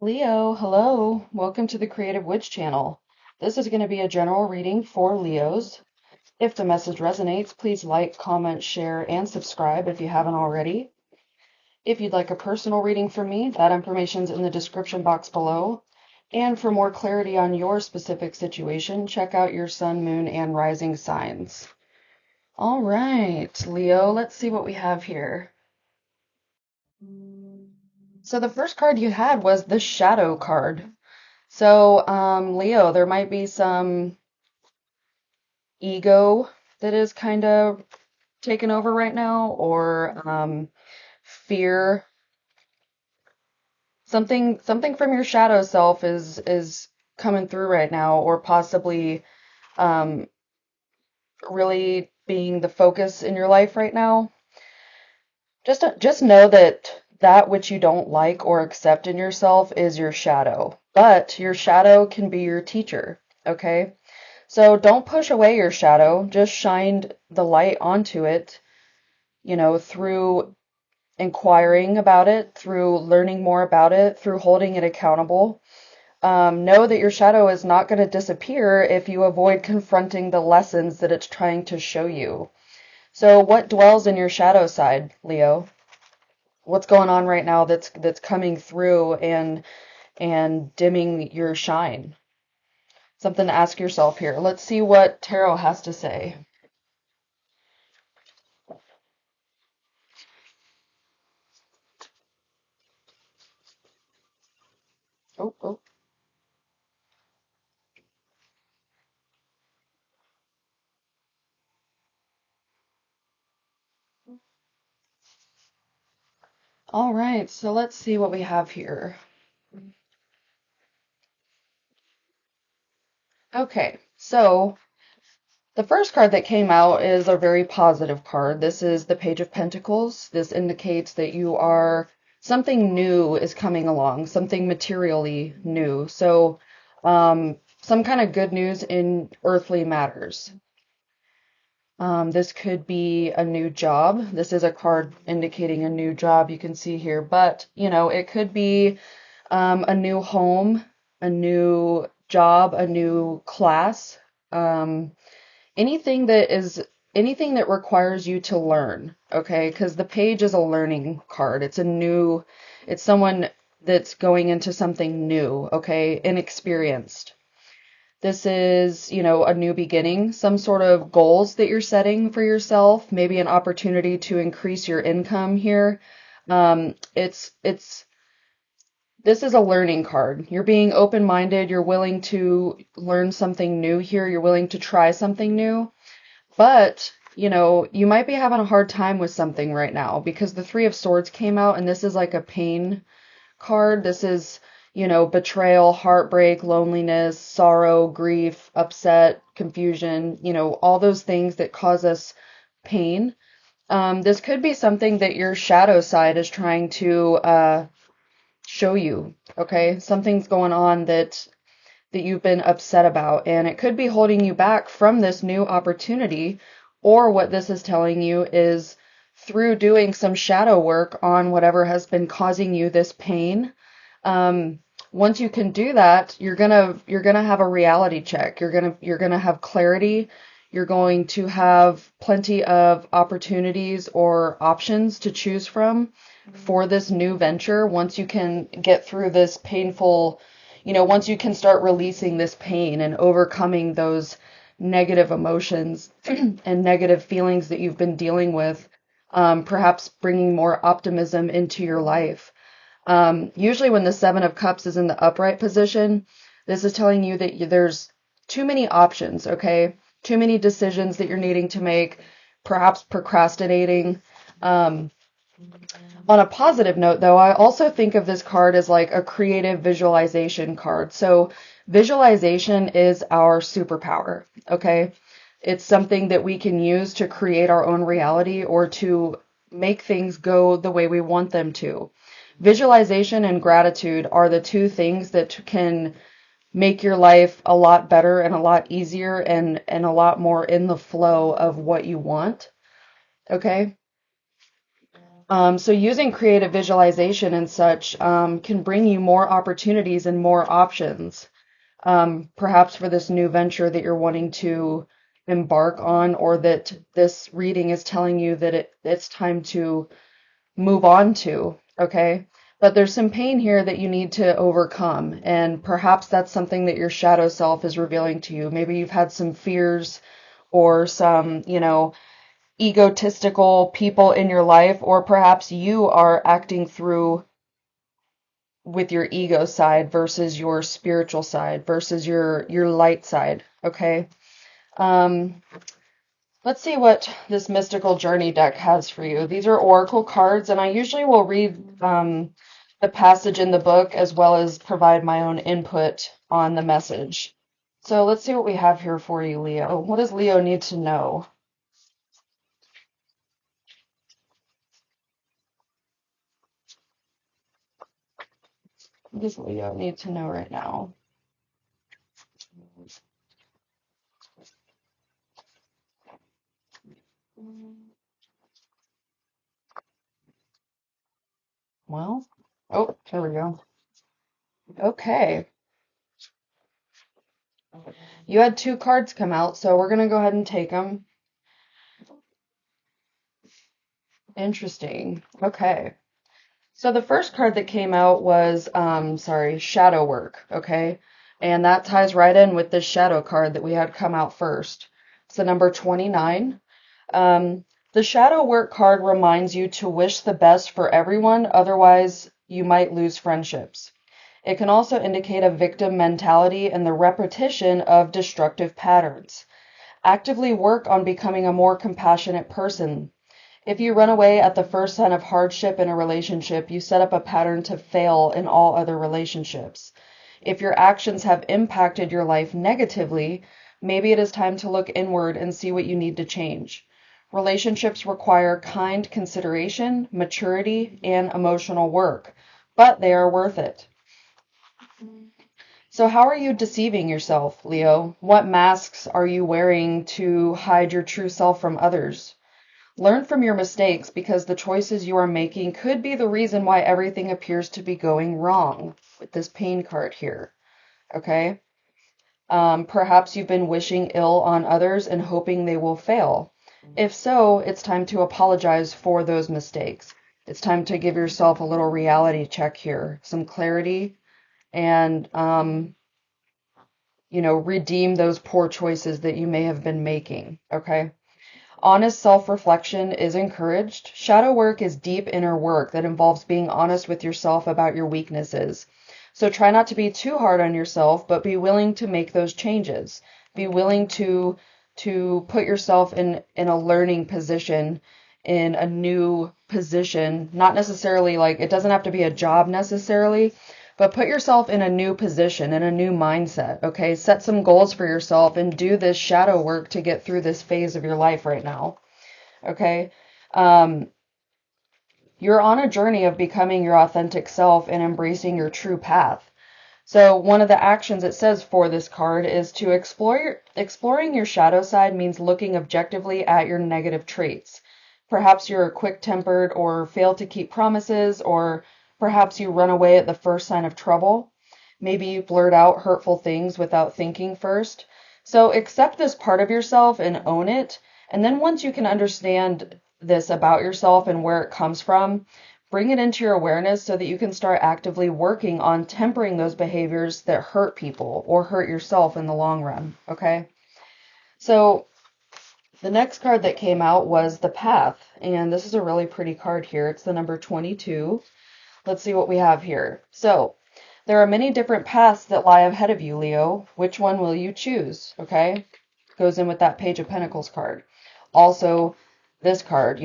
Leo, hello. Welcome to the Creative Witch channel. This is going to be a general reading for Leos. If the message resonates, please like, comment, share, and subscribe if you haven't already. If you'd like a personal reading from me, that information's in the description box below. And for more clarity on your specific situation, check out your sun, moon, and rising signs. All right, Leo, let's see what we have here. So the first card you had was the Shadow card. So, Leo, there might be some ego that is kind of taken over right now, or fear. Something from your shadow self is coming through right now, or possibly um, really being the focus in your life right now. Just know that that which you don't like or accept in yourself is your shadow, but your shadow can be your teacher. Okay? So don't push away your shadow, just shine the light onto it, through inquiring about it, through learning more about it, through holding it accountable. Know that your shadow is not going to disappear if you avoid confronting the lessons that it's trying to show you. So what dwells in your shadow side, Leo? What's going on right now that's coming through and dimming your shine? Something to ask yourself here. Let's see what tarot has to say. Oh, oh. All right, so let's see what we have here. Okay, so the first card that came out is a very positive card. This is the Page of Pentacles. This indicates that something new is coming along, something materially new. So, some kind of good news in earthly matters. This could be a new job. This is a card indicating a new job you can see here, but it could be a new home, a new job, a new class, um, anything that requires you to learn, okay? Because the page is a learning card. It's someone that's going into something new, okay? Inexperienced. This is, a new beginning, some sort of goals that you're setting for yourself, maybe an opportunity to increase your income here. It's This is a learning card. You're being open-minded. You're willing to learn something new here. You're willing to try something new. But, you might be having a hard time with something right now because the Three of Swords came out and this is like a pain card. This is, betrayal, heartbreak, loneliness, sorrow, grief, upset, confusion, all those things that cause us pain. This could be something that your shadow side is trying to show you, okay? Something's going on that you've been upset about, and it could be holding you back from this new opportunity, or what this is telling you is through doing some shadow work on whatever has been causing you this pain. Um, Once you can do that, you're gonna have a reality check. You're gonna have clarity. You're going to have plenty of opportunities or options to choose from for this new venture once you can get through this painful, once you can start releasing this pain and overcoming those negative emotions and negative feelings that you've been dealing with, perhaps bringing more optimism into your life. Usually when the Seven of Cups is in the upright position, this is telling you that there's too many options, okay? Too many decisions that you're needing to make, perhaps procrastinating. Um, on a positive note, though, I also think of this card as like a creative visualization card. So visualization is our superpower, okay? It's something that we can use to create our own reality or to make things go the way we want them to. Visualization and gratitude are the two things that can make your life a lot better and a lot easier and a lot more in the flow of what you want, okay? So using creative visualization and such can bring you more opportunities and more options, perhaps for this new venture that you're wanting to embark on, or that this reading is telling you that it's time to move on to, okay? But there's some pain here that you need to overcome, and perhaps that's something that your shadow self is revealing to you. Maybe you've had some fears or some, egotistical people in your life, or perhaps you are acting through with your ego side versus your spiritual side versus your light side, okay? Um, let's see what this mystical journey deck has for you. These are oracle cards, and I usually will read the passage in the book as well as provide my own input on the message. So let's see what we have here for you, Leo. What does Leo need to know? What does Leo need to know right now? Well, oh, there we go. Okay. You had two cards come out, so we're going to go ahead and take them. Interesting. Okay. So the first card that came out was, shadow work. Okay. And that ties right in with this shadow card that we had come out first. So number 29. The shadow work card reminds you to wish the best for everyone, otherwise you might lose friendships. It can also indicate a victim mentality and the repetition of destructive patterns. Actively work on becoming a more compassionate person. If you run away at the first sign of hardship in a relationship, you set up a pattern to fail in all other relationships. If your actions have impacted your life negatively, maybe it is time to look inward and see what you need to change. Relationships require kind consideration, maturity, and emotional work, but they are worth it. So how are you deceiving yourself, Leo? What masks are you wearing to hide your true self from others? Learn from your mistakes, because the choices you are making could be the reason why everything appears to be going wrong with this pain card here. Okay? Perhaps you've been wishing ill on others and hoping they will fail. If so, it's time to apologize for those mistakes. It's time to give yourself a little reality check here, some clarity, and redeem those poor choices that you may have been making. Okay? Honest self-reflection is encouraged. Shadow work is deep inner work that involves being honest with yourself about your weaknesses. So try not to be too hard on yourself, but be willing to make those changes. Be willing to put yourself in a learning position, in a new position, not necessarily like it doesn't have to be a job necessarily, but put yourself in a new position, in a new mindset, okay? Set some goals for yourself and do this shadow work to get through this phase of your life right now, okay? You're on a journey of becoming your authentic self and embracing your true path. So one of the actions it says for this card is to exploring your shadow side means looking objectively at your negative traits. Perhaps you're quick-tempered or fail to keep promises, or perhaps you run away at the first sign of trouble. Maybe you blurt out hurtful things without thinking first. So accept this part of yourself and own it. And then once you can understand this about yourself and where it comes from, bring it into your awareness so that you can start actively working on tempering those behaviors that hurt people or hurt yourself in the long run. Okay? So the next card that came out was the Path, and this is a really pretty card here. It's the number 22. Let's see what we have here. So, there are many different paths that lie ahead of you, Leo. Which one will you choose? Okay? Goes in with that Page of Pentacles card. Also, this card,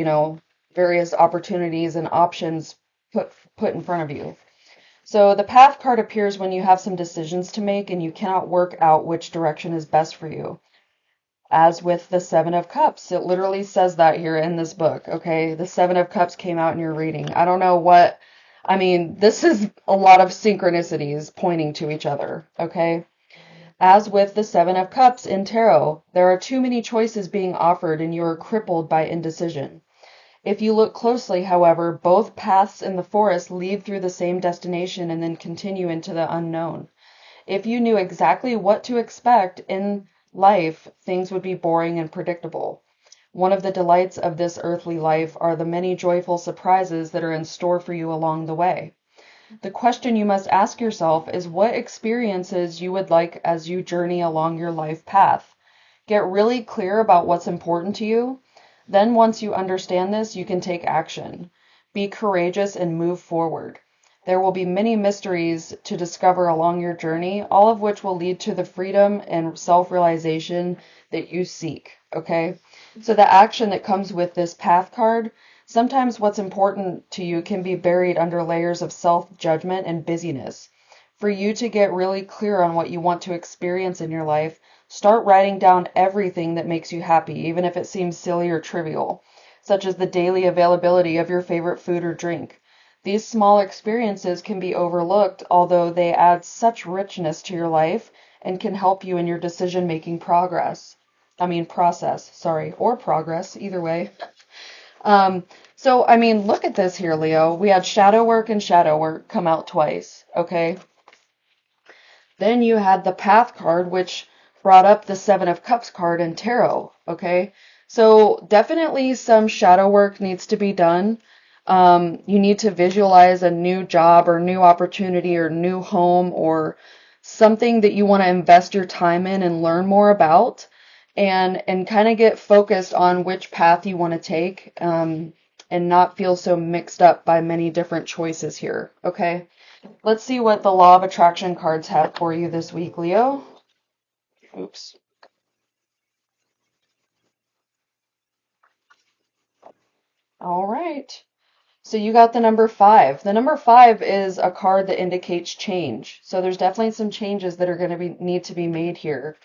various opportunities and options put in front of you. So, the Path card appears when you have some decisions to make and you cannot work out which direction is best for you. As with the Seven of Cups, it literally says that here in this book, okay? The Seven of Cups came out in your reading. I don't know this is a lot of synchronicities pointing to each other, okay? As with the Seven of Cups in tarot, there are too many choices being offered and you are crippled by indecision. If you look closely, however, both paths in the forest lead through the same destination and then continue into the unknown. If you knew exactly what to expect in life, things would be boring and predictable. One of the delights of this earthly life are the many joyful surprises that are in store for you along the way. The question you must ask yourself is what experiences you would like as you journey along your life path. Get really clear about what's important to you. Then once you understand this, you can take action. Be courageous and move forward. There will be many mysteries to discover along your journey, all of which will lead to the freedom and self-realization that you seek, okay? So the action that comes with this path card, sometimes what's important to you can be buried under layers of self-judgment and busyness. For you to get really clear on what you want to experience in your life, start writing down everything that makes you happy, even if it seems silly or trivial, such as the daily availability of your favorite food or drink. These small experiences can be overlooked, although they add such richness to your life and can help you in your decision-making process, or progress, either way. Look at this here, Leo. We had shadow work and shadow work come out twice, okay? Then you had the Path card, which brought up the Seven of Cups card in Tarot, okay? So definitely some shadow work needs to be done. You need to visualize a new job or new opportunity or new home or something that you want to invest your time in and learn more about, and kind of get focused on which path you want to take, and not feel so mixed up by many different choices here, okay? Let's see what the Law of Attraction cards have for you this week, Leo. Oops. All right. So you got the number 5. The number 5 is a card that indicates change. So there's definitely some changes that are going to need to be made here.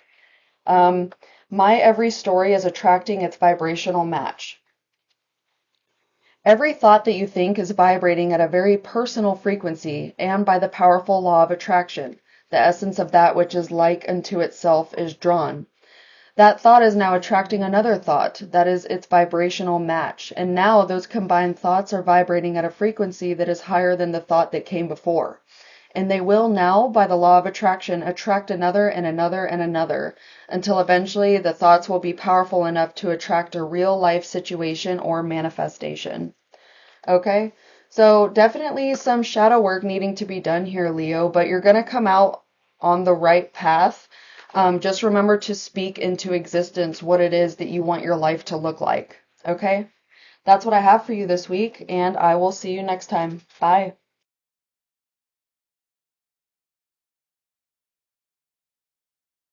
My every story is attracting its vibrational match. Every thought that you think is vibrating at a very personal frequency, and by the powerful law of attraction, the essence of that which is like unto itself is drawn. That thought is now attracting another thought, that is its vibrational match, and now those combined thoughts are vibrating at a frequency that is higher than the thought that came before. And they will now, by the law of attraction, attract another and another and another, until eventually the thoughts will be powerful enough to attract a real life situation or manifestation. Okay? So definitely some shadow work needing to be done here, Leo, but you're going to come out on the right path. Just remember to speak into existence what it is that you want your life to look like. Okay? That's what I have for you this week, and I will see you next time. Bye.